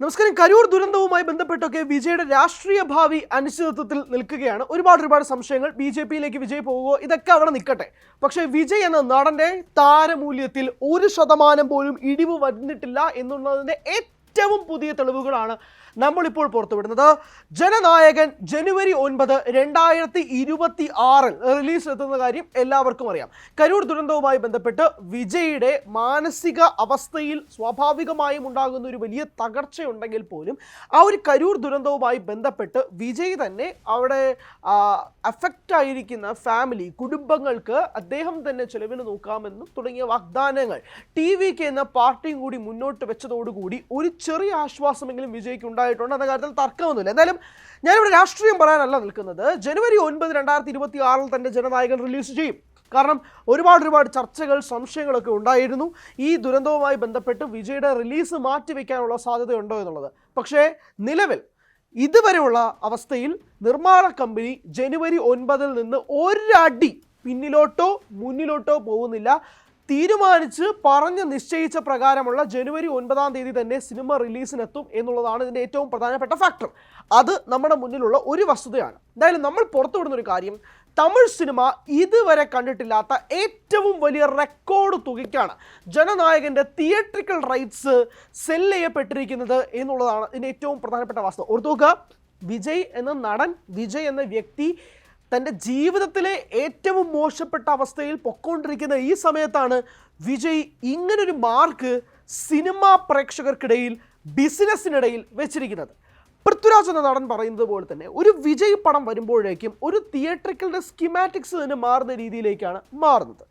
നമസ്കാരം. കരൂർ ദുരന്തവുമായി ബന്ധപ്പെട്ടൊക്കെ വിജയുടെ രാഷ്ട്രീയ ഭാവി അനിശ്ചിതത്വത്തിൽ നിൽക്കുകയാണ്. ഒരുപാട് സംശയങ്ങൾ. ബി.ജെ.പിയിലേക്ക് വിജയ് പോകുമോ? ഇതൊക്കെ അവിടെ നിൽക്കട്ടെ. പക്ഷേ വിജയ് എന്ന നടന്റെ താരമൂല്യത്തിൽ 1% പോലും ഇടിവ് വന്നിട്ടില്ല എന്നുള്ളതിന്റെ ഏറ്റവും പുതിയ തെളിവുകളാണ് നമ്മളിപ്പോൾ പുറത്തുവിടുന്നത്. ജനനായകൻ ജനുവരി 9, 2026 റിലീസ് എത്തുന്ന കാര്യം എല്ലാവർക്കും അറിയാം. കരൂർ ദുരന്തവുമായി ബന്ധപ്പെട്ട് വിജയുടെ മാനസിക അവസ്ഥയിൽ സ്വാഭാവികമായും ഉണ്ടാകുന്ന ഒരു വലിയ തകർച്ചയുണ്ടെങ്കിൽ പോലും ആ ഒരു കരൂർ ദുരന്തവുമായി ബന്ധപ്പെട്ട് വിജയ് തന്നെ അവിടെ അഫക്റ്റ് ആയിരിക്കുന്ന ഫാമിലി കുടുംബങ്ങൾക്ക് അദ്ദേഹം തന്നെ ചെലവിന് നോക്കാമെന്നും തുടങ്ങിയ വാഗ്ദാനങ്ങൾ TV-ക്ക് എന്ന പാർട്ടിയും കൂടി മുന്നോട്ട് വെച്ചതോടുകൂടി ഒരു ചെറിയ ആശ്വാസമെങ്കിലും വിജയ്ക്ക് ഉണ്ടായിട്ടുണ്ട്. എന്ന കാര്യത്തിൽ തർക്കമൊന്നുമില്ല. എന്തായാലും ഞാനിവിടെ രാഷ്ട്രീയം പറയാനല്ല നിൽക്കുന്നത്. ജനുവരി 9, 2026 തന്റെ ജനനായകൻ റിലീസ് ചെയ്യും. കാരണം ഒരുപാട് ചർച്ചകൾ സംശയങ്ങളൊക്കെ ഉണ്ടായിരുന്നു ഈ ദുരന്തവുമായി ബന്ധപ്പെട്ട് വിജയുടെ റിലീസ് മാറ്റിവെക്കാനുള്ള സാധ്യതയുണ്ടോ എന്നുള്ളത്. പക്ഷേ നിലവിൽ ഇതുവരെയുള്ള അവസ്ഥയിൽ നിർമ്മാണ കമ്പനി ജനുവരി 9 നിന്ന് ഒരടി പിന്നിലോട്ടോ മുന്നിലോട്ടോ പോകുന്നില്ല. തീരുമാനിച്ച് പറഞ്ഞ് നിശ്ചയിച്ച പ്രകാരമുള്ള ജനുവരി 9 തന്നെ സിനിമ റിലീസിനെത്തും എന്നുള്ളതാണ് ഇതിൻ്റെ ഏറ്റവും പ്രധാനപ്പെട്ട ഫാക്ടർ. അത് നമ്മുടെ മുന്നിലുള്ള ഒരു വസ്തുതയാണ്. എന്തായാലും നമ്മൾ പുറത്തുവിടുന്ന ഒരു കാര്യം, തമിഴ് സിനിമ ഇതുവരെ കണ്ടിട്ടില്ലാത്ത ഏറ്റവും വലിയ റെക്കോർഡ് തുകയ്ക്കാണ് ജനനായകൻ്റെ തിയേറ്ററിക്കൽ റൈറ്റ്സ് സെല് ചെയ്യപ്പെട്ടിരിക്കുന്നത് എന്നുള്ളതാണ് ഇതിൻ്റെ ഏറ്റവും പ്രധാനപ്പെട്ട വസ്തുത. ഓർത്തുനോക്കുക, വിജയ് എന്ന നടൻ, വിജയ് എന്ന വ്യക്തി തൻ്റെ ജീവിതത്തിലെ ഏറ്റവും മോശപ്പെട്ട അവസ്ഥയിൽ പൊക്കോണ്ടിരിക്കുന്ന ഈ സമയത്താണ് വിജയ് ഇങ്ങനൊരു മാർക്ക് സിനിമാ പ്രേക്ഷകർക്കിടയിൽ, ബിസിനസ്സിനിടയിൽ വെച്ചിരിക്കുന്നത്. പൃഥ്വിരാജ് എന്ന നടൻ പറയുന്നത് പോലെ തന്നെ ഒരു വിജയ് പടം വരുമ്പോഴേക്കും ഒരു തിയേറ്ററിക്കലിൻ്റെ സ്കിമാറ്റിക്സ് തന്നെ മാറുന്ന രീതിയിലേക്കാണ് മാറുന്നത്.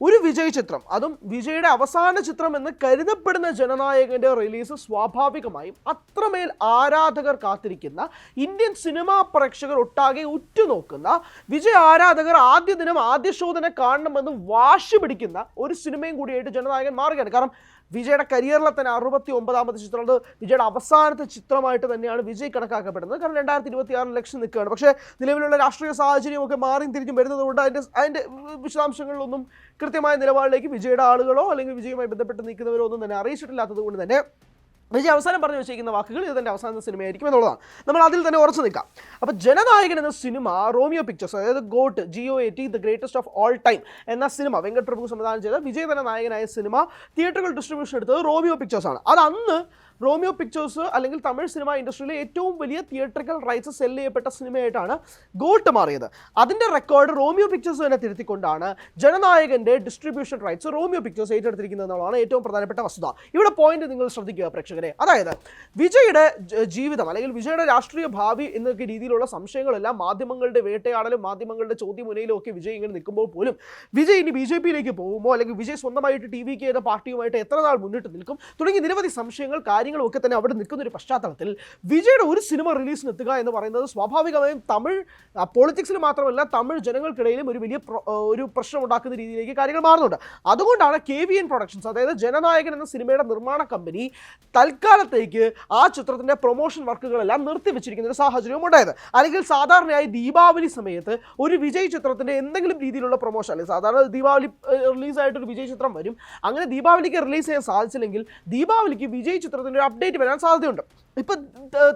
ഒരു വിജയ് ചിത്രം, അതും വിജയുടെ അവസാന ചിത്രം എന്ന് കരുതപ്പെടുന്ന ജനനായകൻ്റെ റിലീസ് സ്വാഭാവികമായും അത്രമേൽ ആരാധകർ കാത്തിരിക്കുന്ന, ഇന്ത്യൻ സിനിമാ പ്രേക്ഷകർ ഒട്ടാകെ ഉറ്റുനോക്കുന്ന, വിജയ് ആരാധകർ ആദ്യ ദിനം ആദ്യ ഷോ തന്നെ കാണണമെന്ന് വാശി പിടിക്കുന്ന ഒരു സിനിമയും കൂടിയായിട്ട് ജനനായകൻ മാറുകയാണ്. കാരണം വിജയുടെ കരിയറിലെ തന്നെ 69ാമത്തെ ചിത്രം, അത് വിജയുടെ അവസാനത്തെ ചിത്രമായിട്ട് തന്നെയാണ് വിജയ് കണക്കാക്കപ്പെടുന്നത്. കാരണം 2026 ഇലക്ഷൻ നിൽക്കുകയാണ്. പക്ഷേ നിലവിലുള്ള രാഷ്ട്രീയ സാഹചര്യമൊക്കെ മാറിയും തിരിച്ചും വരുന്നതുകൊണ്ട് അതിൻ്റെ വിശദാംശങ്ങളിലൊന്നും കൃത്യമായ നിലപാടിലേക്ക് വിജയുടെ ആളുകളോ അല്ലെങ്കിൽ വിജയുമായി ബന്ധപ്പെട്ട് നിൽക്കുന്നവരോ ഒന്നും തന്നെ അറിയിച്ചിട്ടില്ലാത്തത് കൊണ്ട് തന്നെ വിജയ് അവസാനം പറഞ്ഞു വെച്ചിരിക്കുന്ന വാക്കുകൾ ഇത് തന്നെ അവസാന സിനിമയായിരിക്കും എന്നുള്ളതാണ്. നമ്മൾ അതിൽ തന്നെ ഉറച്ചു നിൽക്കാം. അപ്പോൾ ജനനായകൻ എന്ന സിനിമ റോമിയോ പിക്ചേഴ്സ്, അതായത് GOAT the greatest of all time എന്ന സിനിമ വെങ്കട് പ്രഭു സംവിധാനം ചെയ്ത വിജയ് തന്നെ നായകനായ സിനിമ തിയേറ്ററുകൾ ഡിസ്ട്രിബ്യൂഷൻ എടുത്തത് റോമിയോ പിക്ചേഴ്സാണ്. അത് അന്ന് റോമിയോ പിക്ചേഴ്സ് അല്ലെങ്കിൽ തമിഴ് സിനിമ ഇൻഡസ്ട്രിയിലെ ഏറ്റവും വലിയ തിയേറ്ററിക്കൽ റൈറ്റ്സ് സെല് ചെയ്യപ്പെട്ട സിനിമയായിട്ടാണ് GOAT മാറിയത്. അതിൻ്റെ റെക്കോർഡ് റോമിയോ പിക്ചേഴ്സ് തന്നെ തിരുത്തിക്കൊണ്ടാണ് ജനനായകൻ്റെ ഡിസ്ട്രിബ്യൂഷൻ റൈറ്റ്സ് റോമിയോ പിക്ചേഴ്സ് ഏറ്റെടുത്തിരിക്കുന്നത് എന്നുള്ളതാണ് ഏറ്റവും പ്രധാനപ്പെട്ട വസ്തുത. ഇവിടെ പോയിന്റ് നിങ്ങൾ ശ്രദ്ധിക്കുക പ്രേക്ഷകരെ. അതായത് വിജയുടെ ജീവിതം അല്ലെങ്കിൽ വിജയുടെ രാഷ്ട്രീയ ഭാവി എന്നൊക്കെ രീതിയിലുള്ള സംശയങ്ങളെല്ലാം മാധ്യമങ്ങളുടെ വേട്ടയാടലും മാധ്യമങ്ങളുടെ ചോദ്യമുനയിലും ഒക്കെ വിജയ് ഇങ്ങനെ നിൽക്കുമ്പോൾ പോലും വിജയ് ഇനി ബി.ജെ.പിയിലേക്ക് പോകുമോ അല്ലെങ്കിൽ വിജയ് സ്വന്തമായിട്ട് TV-ക്ക് ചെയ്ത പാർട്ടിയുമായിട്ട് എത്ര നാൾ മുന്നിട്ട് നിൽക്കും തുടങ്ങി നിരവധി സംശയങ്ങൾ കാര്യങ്ങളൊക്കെ തന്നെ അവിടെ നിൽക്കുന്ന ഒരു പശ്ചാത്തലത്തിൽ വിജയുടെ ഒരു സിനിമ റിലീസിന് എത്തുക എന്ന് പറയുന്നത് സ്വാഭാവികമായും തമിഴ് പൊളിറ്റിക്സിൽ മാത്രമല്ല തമിഴ് ജനങ്ങൾക്കിടയിലും ഒരു വലിയ ഒരു പ്രശ്നം ഉണ്ടാക്കുന്ന രീതിയിലേക്ക് കാര്യങ്ങൾ മാറുന്നുണ്ട്. അതുകൊണ്ടാണ് KVN പ്രൊഡക്ഷൻസ്, അതായത് ജനനായകൻ എന്ന സിനിമയുടെ നിർമ്മാണ കമ്പനി തൽക്കാലത്തേക്ക് ആ ചിത്രത്തിൻ്റെ പ്രൊമോഷൻ വർക്കുകളെല്ലാം നിർത്തിവെച്ചിരിക്കുന്ന ഒരു സാഹചര്യവും ഉണ്ടായത്. അല്ലെങ്കിൽ സാധാരണയായി ദീപാവലി സമയത്ത് ഒരു വിജയ് ചിത്രത്തിൻ്റെ എന്തെങ്കിലും രീതിയിലുള്ള പ്രൊമോഷൻ, അല്ലെങ്കിൽ സാധാരണ ദീപാവലി റിലീസായിട്ടൊരു വിജയ് ചിത്രം വരും. അങ്ങനെ ദീപാവലിക്ക് റിലീസ് ചെയ്യാൻ സാധിച്ചില്ലെങ്കിൽ ദീപാവലിക്ക് വിജയ് ചിത്രത്തിൻ്റെ ഒരു അപ്ഡേറ്റ് വരാൻ സാധ്യതയുണ്ട്. ഇപ്പം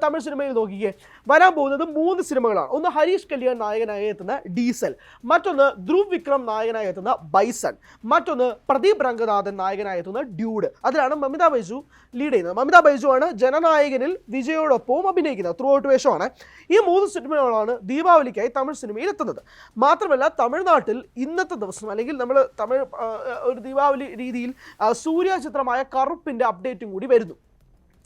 തമിഴ് സിനിമയിൽ നോക്കിക്കേ, വരാൻ പോകുന്നത് 3 സിനിമകളാണ്. ഒന്ന് ഹരീഷ് കല്യാൺ നായകനായി എത്തുന്ന ഡീസൽ, മറ്റൊന്ന് ധ്രുവ് വിക്രം നായകനായി എത്തുന്ന ബൈസൺ, മറ്റൊന്ന് പ്രദീപ് രംഗനാഥൻ നായകനായി എത്തുന്ന ഡ്യൂഡ്. അതിലാണ് മമിത ബൈജു ലീഡ് ചെയ്യുന്നത്. മമിത ബൈജു ആണ് ജനനായകനിൽ വിജയോടൊപ്പവും അഭിനയിക്കുന്നത്. ത്രൂ ഔട്ട് വേഷമാണ്. ഈ 3 സിനിമകളാണ് ദീപാവലിക്കായി തമിഴ് സിനിമയിൽ എത്തുന്നത്. മാത്രമല്ല തമിഴ്നാട്ടിൽ ഇന്നത്തെ ദിവസം അല്ലെങ്കിൽ നമ്മൾ തമിഴ് ഒരു ദീപാവലി രീതിയിൽ സൂര്യ ചിത്രമായ കറുപ്പിൻ്റെ അപ്ഡേറ്റും കൂടി വരുന്നു.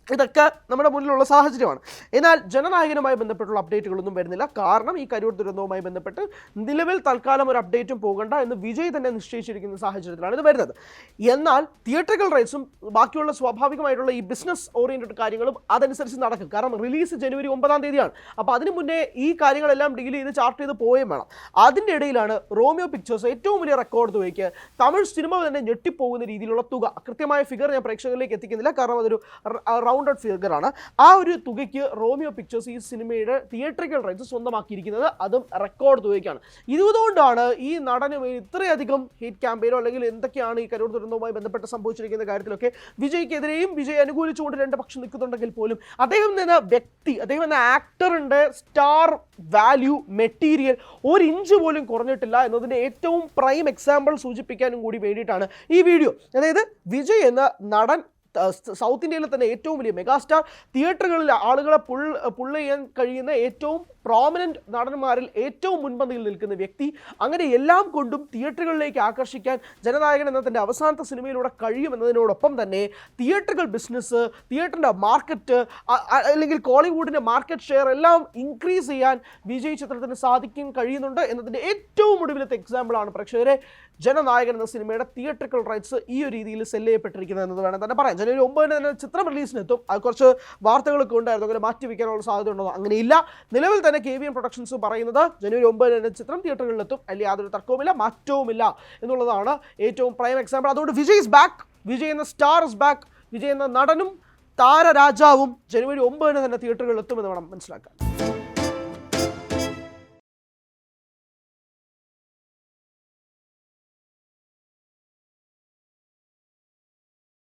ഇതൊക്കെ നമ്മുടെ മുന്നിലുള്ള സാഹചര്യമാണ്. എന്നാൽ ജനനായകനുമായി ബന്ധപ്പെട്ടുള്ള അപ്ഡേറ്റുകളൊന്നും വരുന്നില്ല. കാരണം ഈ കരൂർ ദുരന്തവുമായി ബന്ധപ്പെട്ട് നിലവിൽ തൽക്കാലം ഒരു അപ്ഡേറ്റും പോകണ്ട എന്ന് വിജയ് തന്നെ നിശ്ചയിച്ചിരിക്കുന്ന സാഹചര്യത്തിലാണ് ഇത് വരുന്നത്. എന്നാൽ തിയേറ്ററിക്കൽ റൈറ്റ്സും ബാക്കിയുള്ള സ്വാഭാവികമായിട്ടുള്ള ഈ ബിസിനസ് ഓറിയൻറ്റഡ് കാര്യങ്ങളും അതനുസരിച്ച് നടക്കും. കാരണം റിലീസ് ജനുവരി 9 അപ്പോൾ അതിന് മുന്നേ ഈ കാര്യങ്ങളെല്ലാം ഡീൽ ചെയ്ത് ചാർട്ട് ചെയ്ത് പോവുകയും വേണം. അതിൻ്റെ ഇടയിലാണ് റോമിയോ പിക്ചേഴ്സ് ഏറ്റവും വലിയ റെക്കോർഡ് തുകയ്ക്ക് തമിഴ് സിനിമ തന്നെ ഞെട്ടിപ്പോകുന്ന രീതിയിലുള്ള തുക, കൃത്യമായ ഫിഗർ ഞാൻ പ്രേക്ഷകരിലേക്ക് എത്തിക്കുന്നില്ല കാരണം അതൊരു റൗണ്ടഡ് ഫിഗറാണ്. ആ ഒരു തുകയ്ക്ക് റോമിയോ പിക്ചേഴ്സ് ഈ സിനിമയുടെ തിയേറ്ററിക്കൽ റൈറ്റ്സ് സ്വന്തമാക്കിയിരിക്കുന്നത്, അതും റെക്കോർഡ് തുകയ്ക്കാണ്. ഇതുകൊണ്ടാണ് ഈ നടന് ഇത്രയധികം ഹേറ്റ് ക്യാമ്പയിനോ അല്ലെങ്കിൽ എന്തൊക്കെയാണ് ഈ കരൂർ ദുരന്തവുമായി ബന്ധപ്പെട്ട് സംഭവിച്ചിരിക്കുന്ന കാര്യത്തിലൊക്കെ വിജയ്ക്കെതിരെയും വിജയ് അനുകൂലിച്ചുകൊണ്ട് രണ്ട് പക്ഷം നിൽക്കുന്നുണ്ടെങ്കിൽ പോലും അദ്ദേഹം എന്ന വ്യക്തി, അദ്ദേഹം എന്ന ആക്ടറിൻ്റെ സ്റ്റാർ വാല്യൂ മെറ്റീരിയൽ ഒരു ഇഞ്ച് പോലും കുറഞ്ഞിട്ടില്ല എന്നതിൻ്റെ ഏറ്റവും പ്രൈം എക്സാമ്പിൾ സൂചിപ്പിക്കാനും കൂടി വേണ്ടിയിട്ടാണ് ഈ വീഡിയോ. അതായത് വിജയ് എന്ന നടൻ സൗത്ത് ഇന്ത്യയിലെ തന്നെ ഏറ്റവും വലിയ മെഗാസ്റ്റാർ, തിയേറ്ററുകളിൽ ആളുകളെ പുള്ള് ചെയ്യാൻ കഴിയുന്ന ഏറ്റവും പ്രോമിനൻറ്റ് നടന്മാരിൽ ഏറ്റവും മുൻപന്തിയിൽ നിൽക്കുന്ന വ്യക്തി, അങ്ങനെ എല്ലാം കൊണ്ടും തിയേറ്ററുകളിലേക്ക് ആകർഷിക്കാൻ ജനനായകൻ എന്ന തൻ്റെ അവസാനത്തെ സിനിമയിലൂടെ കഴിയുമെന്നതിനോടൊപ്പം തന്നെ തിയേറ്ററുകൾ ബിസിനസ്, തിയേറ്ററിൻ്റെ മാർക്കറ്റ് അല്ലെങ്കിൽ കോളിവുഡിൻ്റെ മാർക്കറ്റ് ഷെയർ എല്ലാം ഇൻക്രീസ് ചെയ്യാൻ വിജയ് ചിത്രത്തിന് സാധിക്കാൻ കഴിയുന്നുണ്ട് എന്നതിൻ്റെ ഏറ്റവും ഒടുവിലത്തെ എക്സാമ്പിളാണ് പ്രേക്ഷകരെ ജനനായകൻ എന്ന സിനിമയുടെ തിയേറ്ററിക്കൽ റൈറ്റ്സ് ഈ ഒരു രീതിയിൽ സെല്ല് ചെയ്യപ്പെട്ടിരിക്കുന്നത് എന്ന് വേണം തന്നെ പറയാം. ജനുവരി 9 തന്നെ ചിത്രം റിലീസിനെത്തും. അത് കുറച്ച് വാർത്തകളൊക്കെ ഉണ്ടായിരുന്നു, അങ്ങനെ മാറ്റി വയ്ക്കാനുള്ള സാധ്യത ഉണ്ടോ? അങ്ങനെയില്ല. നിലവിൽ തന്നെ KVN പ്രൊഡക്ഷൻസ് പറയുന്നത് ജനുവരി 9 തന്നെ ചിത്രം തിയേറ്ററുകളിലെത്തും, അല്ലെങ്കിൽ യാതൊരു തർക്കവുമില്ല, മാറ്റവുമില്ല എന്നുള്ളതാണ് ഏറ്റവും പ്രൈം എക്സാമ്പിൾ. അതുകൊണ്ട് വിജയ് ഇസ് ബാക്ക്, വിജയ് എന്ന സ്റ്റാർ ഇസ് ബാക്ക്, വിജയ് എന്ന നടനും താരരാജാവും ജനുവരി 9 തന്നെ തിയേറ്ററുകളിലെത്തുമെന്ന് വേണം മനസ്സിലാക്കാൻ.